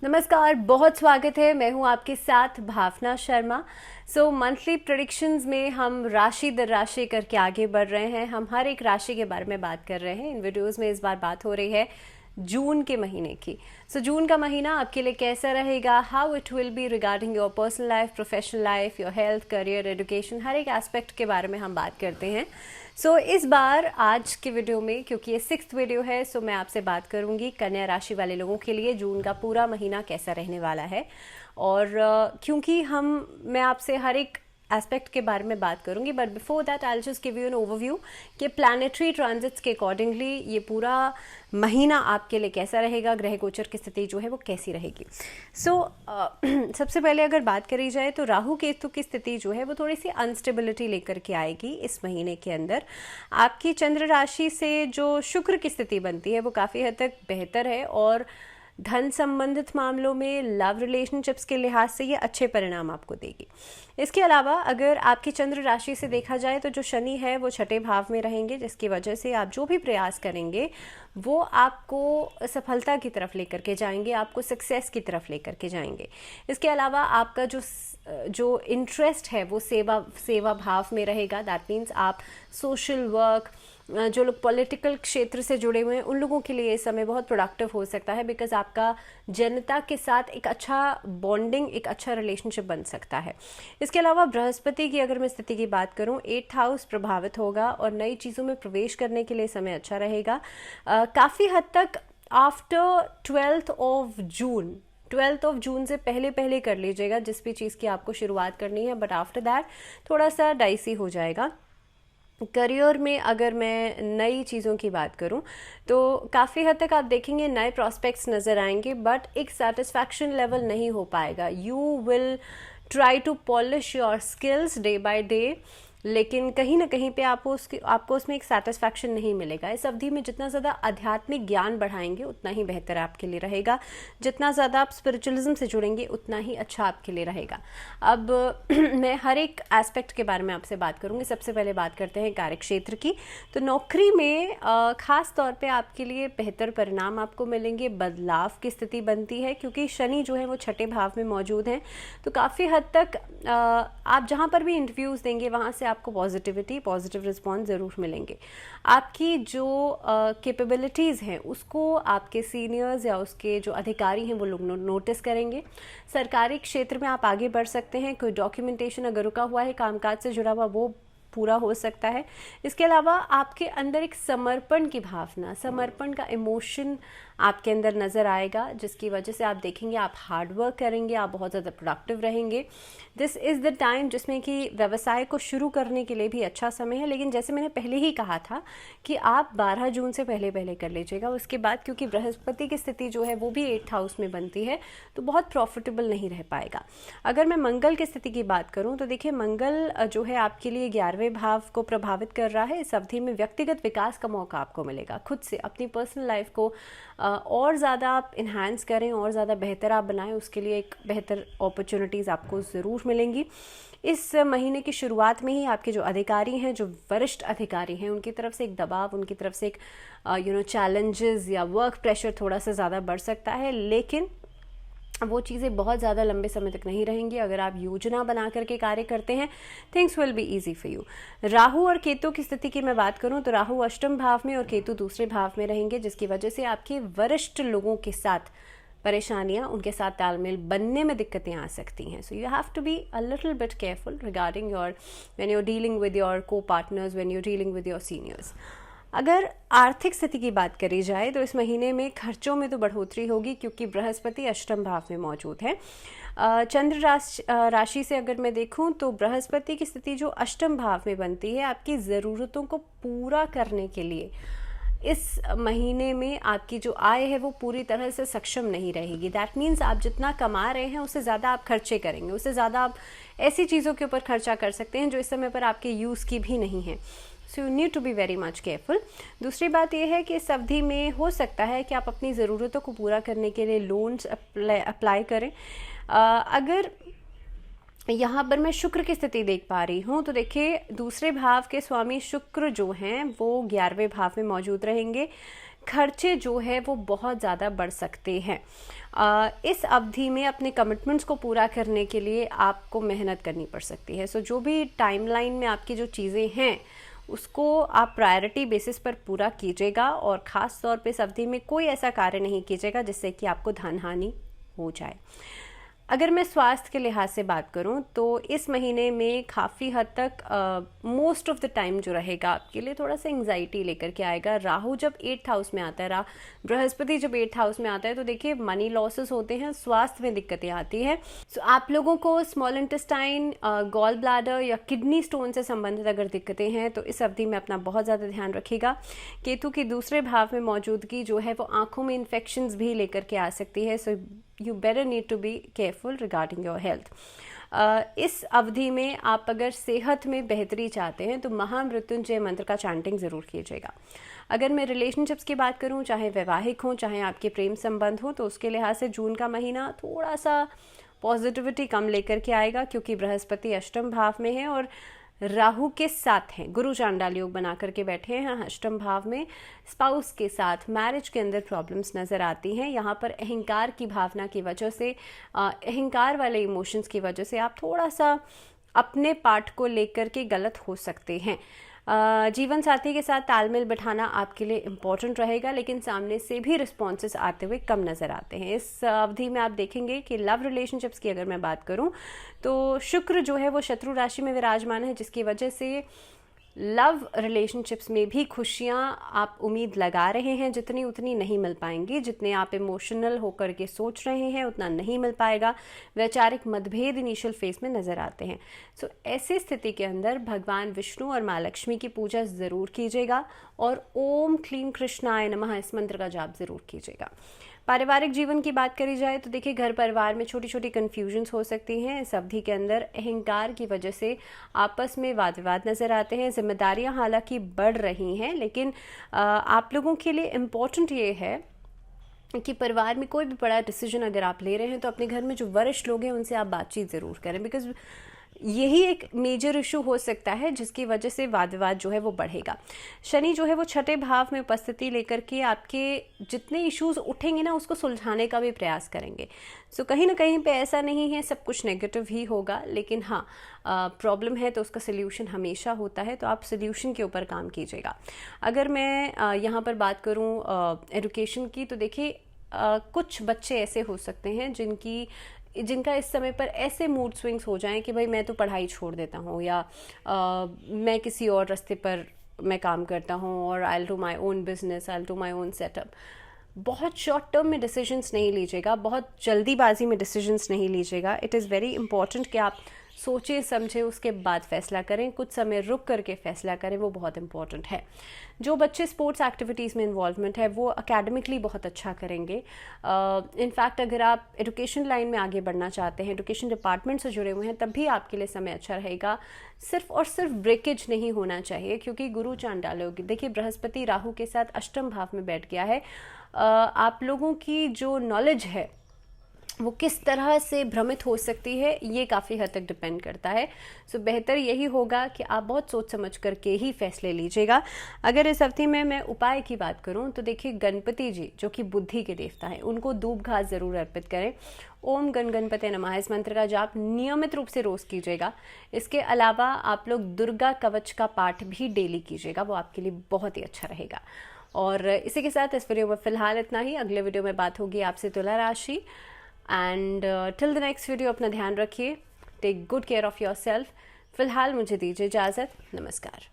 नमस्कार, बहुत स्वागत है। मैं हूं आपके साथ भावना शर्मा। मंथली प्रेडिक्शंस में हम राशि दर राशि करके आगे बढ़ रहे हैं। हम हर एक राशि के बारे में बात कर रहे हैं। इन वीडियोस में इस बार बात हो रही है जून के महीने की। जून का महीना आपके लिए कैसा रहेगा, how it will be regarding your personal life, professional life, your health, career, education, हर एक एस्पेक्ट के बारे में हम बात करते हैं। इस बार आज के वीडियो में, क्योंकि ये 6th वीडियो है, मैं आपसे बात करूंगी कन्या राशि वाले लोगों के लिए जून का पूरा महीना कैसा रहने वाला है। और क्योंकि मैं आपसे हर एक एस्पेक्ट के बारे में बात करूंगी, but before that I will just give you an overview कि प्लैनेटरी ट्रांजिट्स के अकॉर्डिंगली ये पूरा महीना आपके लिए कैसा रहेगा, ग्रह गोचर की स्थिति जो है वो कैसी रहेगी। सबसे पहले अगर बात करी जाए तो राहु केतु की स्थिति जो है वो थोड़ी सी अनस्टेबिलिटी लेकर के आएगी इस महीने के अंदर। आपकी चंद्र राशि से जो शुक्र की स्थिति बनती है वो काफ़ी हद तक बेहतर है और धन संबंधित मामलों में, लव रिलेशनशिप्स के लिहाज से ये अच्छे परिणाम आपको देगी। इसके अलावा अगर आपकी चंद्र राशि से देखा जाए तो जो शनि है वो 6ठे भाव में रहेंगे, जिसकी वजह से आप जो भी प्रयास करेंगे वो आपको सफलता की तरफ लेकर के जाएंगे, आपको सक्सेस की तरफ लेकर के जाएंगे। इसके अलावा आपका जो इंटरेस्ट है वो सेवा भाव में रहेगा। दैट मीन्स आप सोशल वर्क, जो लोग पॉलिटिकल क्षेत्र से जुड़े हुए हैं उन लोगों के लिए ये समय बहुत प्रोडक्टिव हो सकता है, बिकॉज आपका जनता के साथ एक अच्छा बॉन्डिंग, एक अच्छा रिलेशनशिप बन सकता है। इसके अलावा बृहस्पति की अगर मैं स्थिति की बात करूं, 8th हाउस प्रभावित होगा और नई चीज़ों में प्रवेश करने के लिए समय अच्छा रहेगा। काफ़ी हद तक आफ्टर 12th ऑफ जून से पहले कर लीजिएगा जिस भी चीज़ की आपको शुरुआत करनी है, बट आफ्टर दैट थोड़ा सा डाइसी हो जाएगा। करियर में अगर मैं नई चीज़ों की बात करूं तो काफ़ी हद तक आप देखेंगे नए प्रॉस्पेक्ट्स नज़र आएंगे, बट एक सेटिस्फैक्शन लेवल नहीं हो पाएगा। You will try to polish your skills day by day, लेकिन कहीं ना कहीं पे आपको उसमें एक सेटिस्फैक्शन नहीं मिलेगा। इस अवधि में जितना ज़्यादा आध्यात्मिक ज्ञान बढ़ाएंगे उतना ही बेहतर आपके लिए रहेगा, जितना ज़्यादा आप स्पिरिचुअलिज्म से जुड़ेंगे उतना ही अच्छा आपके लिए रहेगा। अब मैं हर एक एस्पेक्ट के बारे में आपसे बात करूंगी। सबसे पहले बात करते हैं कार्यक्षेत्र की। तो नौकरी में ख़ास तौर पे आपके लिए बेहतर परिणाम आपको मिलेंगे, बदलाव की स्थिति बनती है क्योंकि शनि जो है वो 6ठे भाव में मौजूद हैं। तो काफ़ी हद तक आप जहाँ पर भी इंटरव्यूज़ देंगे वहाँ से आपको पॉजिटिव रिस्पॉन्स ज़रूर मिलेंगे। आपकी जो कैपेबिलिटीज़ हैं उसको आपके सीनियर्स या उसके जो अधिकारी हैं वो लोग नोटिस करेंगे। सरकारी क्षेत्र में आप आगे बढ़ सकते हैं। कोई डॉक्यूमेंटेशन अगर रुका हुआ है कामकाज से जुड़ा हुआ वो पूरा हो सकता है। इसके अलावा आपके अंदर एक समर्पण की भावना, समर्पण का इमोशन आपके अंदर नज़र आएगा, जिसकी वजह से आप देखेंगे आप हार्ड वर्क करेंगे, आप बहुत ज़्यादा प्रोडक्टिव रहेंगे। दिस इज़ द टाइम जिसमें कि व्यवसाय को शुरू करने के लिए भी अच्छा समय है, लेकिन जैसे मैंने पहले ही कहा था कि आप 12 जून से पहले कर लीजिएगा। उसके बाद क्योंकि बृहस्पति की स्थिति जो है वो भी 8th हाउस में बनती है तो बहुत प्रॉफिटेबल नहीं रह पाएगा। अगर मैं मंगल की स्थिति की बात करूँ तो देखिए मंगल जो है आपके लिए 11वें भाव को प्रभावित कर रहा है। इस अवधि में व्यक्तिगत विकास का मौका आपको मिलेगा। खुद से अपनी पर्सनल लाइफ को और ज़्यादा आप इन्हांस करें और ज़्यादा बेहतर आप बनाएं, उसके लिए एक बेहतर अपॉर्चुनिटीज़ आपको ज़रूर मिलेंगी। इस महीने की शुरुआत में ही आपके जो अधिकारी हैं, जो वरिष्ठ अधिकारी हैं, उनकी तरफ से एक दबाव, उनकी तरफ से एक चैलेंजेस या वर्क प्रेशर थोड़ा सा ज़्यादा बढ़ सकता है, लेकिन वो चीज़ें बहुत ज़्यादा लंबे समय तक नहीं रहेंगी। अगर आप योजना बना करके कार्य करते हैं, things will be easy for you. Rahu और केतु की स्थिति की मैं बात करूं तो राहु 8th भाव में और केतु 2रे भाव में रहेंगे, जिसकी वजह से आपके वरिष्ठ लोगों के साथ परेशानियां, उनके साथ तालमेल बनने में दिक्कतें आ सकती हैं। So you have to be a little bit careful regarding when you are dealing with your co partners, when you are dealing with your seniors. अगर आर्थिक स्थिति की बात करी जाए तो इस महीने में खर्चों में तो बढ़ोतरी होगी क्योंकि बृहस्पति 8th भाव में मौजूद है। चंद्र राशि से अगर मैं देखूं तो बृहस्पति की स्थिति जो 8th भाव में बनती है आपकी ज़रूरतों को पूरा करने के लिए इस महीने में आपकी जो आय है वो पूरी तरह से सक्षम नहीं रहेगी। दैट मीन्स आप जितना कमा रहे हैं उससे ज़्यादा आप खर्चे करेंगे, उससे ज़्यादा आप ऐसी चीज़ों के ऊपर खर्चा कर सकते हैं जो इस समय पर आपके यूज़ की भी नहीं है। So you need to be very much careful. दूसरी बात यह है कि इस अवधि में हो सकता है कि आप अपनी ज़रूरतों को पूरा करने के लिए लोन्स अप्लाई करें। अगर यहाँ पर मैं शुक्र की स्थिति देख पा रही हूँ तो देखिए 2रे भाव के स्वामी शुक्र जो हैं वो 11वें भाव में मौजूद रहेंगे। खर्चे जो है वो बहुत ज़्यादा बढ़ सकते हैं। इस अवधि में अपने कमिटमेंट्स को पूरा करने के लिए आपको मेहनत करनी पड़ सकती है। सो जो भी टाइमलाइन में आपकी जो चीज़ें हैं उसको आप प्रायोरिटी बेसिस पर पूरा कीजिएगा, और ख़ास तौर पे इस अवधि में कोई ऐसा कार्य नहीं कीजिएगा जिससे कि आपको धन हानि हो जाए। अगर मैं स्वास्थ्य के लिहाज से बात करूं तो इस महीने में काफ़ी हद तक मोस्ट ऑफ द टाइम जो रहेगा आपके लिए थोड़ा सा एंग्जाइटी लेकर के आएगा। राहु जब 8th हाउस में आता है, बृहस्पति जब 8th हाउस में आता है, तो देखिए मनी लॉसेस होते हैं, स्वास्थ्य में दिक्कतें आती हैं। सो आप लोगों को स्मॉल इंटेस्टाइन, गॉल ब्लैडर या किडनी स्टोन से संबंधित अगर दिक्कतें हैं तो इस अवधि में अपना बहुत ज़्यादा ध्यान रखिएगा। केतु की दूसरे भाव में मौजूदगी जो है वो आंखों में इन्फेक्शंस भी लेकर के आ सकती है। सो you better need to be careful regarding your health। इस अवधि में आप अगर सेहत में बेहतरी चाहते हैं तो महामृत्युंजय मंत्र का चैंटिंग ज़रूर कीजिएगा। अगर मैं रिलेशनशिप्स की बात करूं, चाहे वैवाहिक हो चाहे आपके प्रेम संबंध हो, तो उसके लिहाज से जून का महीना थोड़ा सा पॉजिटिविटी कम लेकर के आएगा, क्योंकि बृहस्पति अष्टम भाव में है और राहु के साथ हैं, गुरु चांडाल योग बना करके बैठे हैं अष्टम भाव में। स्पाउस के साथ मैरिज के अंदर प्रॉब्लम्स नज़र आती हैं। यहाँ पर अहंकार की भावना की वजह से, अहंकार वाले इमोशंस की वजह से आप थोड़ा सा अपने पार्ट को लेकर के गलत हो सकते हैं। जीवन साथी के साथ तालमेल बिठाना आपके लिए इम्पॉर्टेंट रहेगा, लेकिन सामने से भी रिस्पॉन्सेस आते हुए कम नज़र आते हैं। इस अवधि में आप देखेंगे कि लव रिलेशनशिप्स की अगर मैं बात करूं तो शुक्र जो है वो शत्रु राशि में विराजमान है, जिसकी वजह से लव रिलेशनशिप्स में भी खुशियां आप उम्मीद लगा रहे हैं, जितनी उतनी नहीं मिल पाएंगी। जितने आप इमोशनल होकर के सोच रहे हैं उतना नहीं मिल पाएगा। वैचारिक मतभेद इनिशियल फेज में नज़र आते हैं। सो ऐसी स्थिति के अंदर भगवान विष्णु और माँ लक्ष्मी की पूजा ज़रूर कीजिएगा, और ओम क्लीम कृष्णाय नमः इस मंत्र का जाप ज़रूर कीजिएगा। पारिवारिक जीवन की बात करी जाए तो देखिए घर परिवार में छोटी छोटी कन्फ्यूजन्स हो सकती हैं। इस अवधि के अंदर अहंकार की वजह से आपस में वाद विवाद नज़र आते हैं। जिम्मेदारियां हालांकि बढ़ रही हैं, लेकिन आप लोगों के लिए इम्पोर्टेंट ये है कि परिवार में कोई भी बड़ा डिसीजन अगर आप ले रहे हैं तो अपने घर में जो वरिष्ठ लोग हैं उनसे आप बातचीत ज़रूर करें, बिकॉज यही एक मेजर इशू हो सकता है जिसकी वजह से वाद विवाद जो है वो बढ़ेगा। शनि जो है वो छठे भाव में उपस्थिति लेकर के आपके जितने इश्यूज उठेंगे ना उसको सुलझाने का भी प्रयास करेंगे। सो कहीं ना कहीं पे ऐसा नहीं है सब कुछ नेगेटिव ही होगा, लेकिन हाँ प्रॉब्लम है तो उसका सोल्यूशन हमेशा होता है, तो आप सोल्यूशन के ऊपर काम कीजिएगा। अगर मैं यहाँ पर बात करूँ एजुकेशन की, तो देखिए कुछ बच्चे ऐसे हो सकते हैं जिनका इस समय पर ऐसे मूड स्विंग्स हो जाएं कि भाई मैं तो पढ़ाई छोड़ देता हूँ, या मैं किसी और रास्ते पर मैं काम करता हूँ, और I will do my own business, I will do my own setup. बहुत शॉर्ट टर्म में डिसीजंस नहीं लीजिएगा, बहुत जल्दीबाजी में डिसीजंस नहीं लीजिएगा। इट इज़ वेरी इंपॉर्टेंट कि आप सोचें समझें उसके बाद फैसला करें, कुछ समय रुक करके फैसला करें, वो बहुत इंपॉर्टेंट है। जो बच्चे स्पोर्ट्स एक्टिविटीज़ में इन्वॉल्वमेंट है वो एकेडमिकली बहुत अच्छा करेंगे। इनफैक्ट अगर आप एजुकेशन लाइन में आगे बढ़ना चाहते हैं, एजुकेशन डिपार्टमेंट से जुड़े हुए हैं, तब भी आपके लिए समय अच्छा रहेगा। सिर्फ और सिर्फ ब्रेकेज नहीं होना चाहिए, क्योंकि गुरु चांडाल योग, देखिए बृहस्पति राहु के साथ अष्टम भाव में बैठ गया है। आप लोगों की जो नॉलेज है वो किस तरह से भ्रमित हो सकती है ये काफ़ी हद तक डिपेंड करता है। सो बेहतर यही होगा कि आप बहुत सोच समझ करके ही फैसले लीजिएगा। अगर इस अवधि में मैं उपाय की बात करूं तो देखिए गणपति जी जो कि बुद्धि के देवता हैं उनको दूब घास ज़रूर अर्पित करें। ओम गण गणपते नमः इस मंत्र का जाप नियमित रूप से रोज़ कीजिएगा। इसके अलावा आप लोग दुर्गा कवच का पाठ भी डेली कीजिएगा, वो आपके लिए बहुत ही अच्छा रहेगा। और इसी के साथ इस वीडियो में फ़िलहाल इतना ही। अगले वीडियो में बात होगी आपसे तुला राशि। And till the next video अपना ध्यान रखिए, take good care of yourself. फ़िलहाल मुझे दीजिए इजाज़त, नमस्कार।